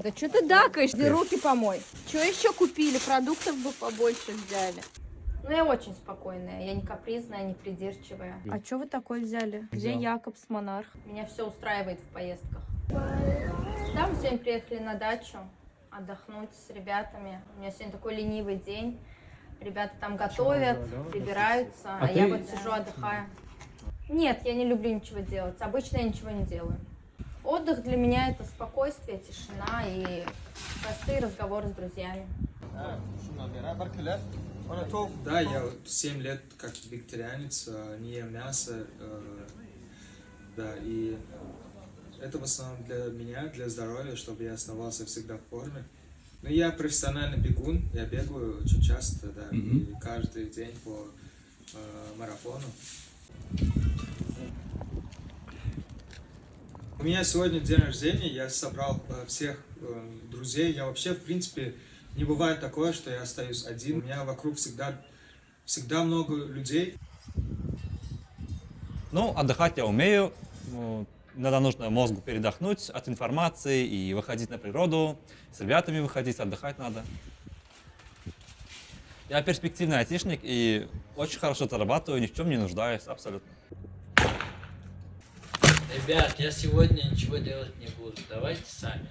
Да что ты дакаешь? Иди руки помой. Что еще купили? Продуктов бы побольше взяли. Ну, я очень спокойная, я не капризная, не придирчивая. А что вы такой взяли? Где Якобс Монарх? Меня все устраивает в поездках. Да, мы сегодня приехали на дачу отдохнуть с ребятами. У меня сегодня такой ленивый день. Ребята там готовят, прибираются, а я вот сижу, отдыхаю. Нет, я не люблю ничего делать. Обычно я ничего не делаю. Отдых для меня это спокойствие, тишина и простые разговоры с друзьями. Да, я 7 лет как вегетарианец, не ем мясо, да, и это в основном для меня, для здоровья, чтобы я оставался всегда в форме. Но я профессиональный бегун, я бегаю очень часто, да, и каждый день по марафону. У меня сегодня день рождения, я собрал всех друзей. Я вообще, в принципе, не бывает такое, что я остаюсь один. У меня вокруг всегда много людей. Ну, отдыхать я умею. Иногда нужно мозгу передохнуть от информации и выходить на природу. С ребятами выходить, отдыхать надо. Я перспективный айтишник и очень хорошо зарабатываю, ни в чем не нуждаюсь, абсолютно. Ребят, я сегодня ничего делать не буду. Давайте сами.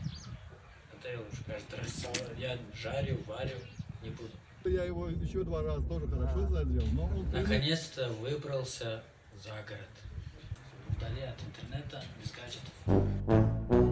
Это я уже каждый раз. Я жарю, варю, не буду. Я его еще 2 раза тоже хорошо задел, но он... Наконец-то выбрался за город. Вдали от интернета, без гаджетов.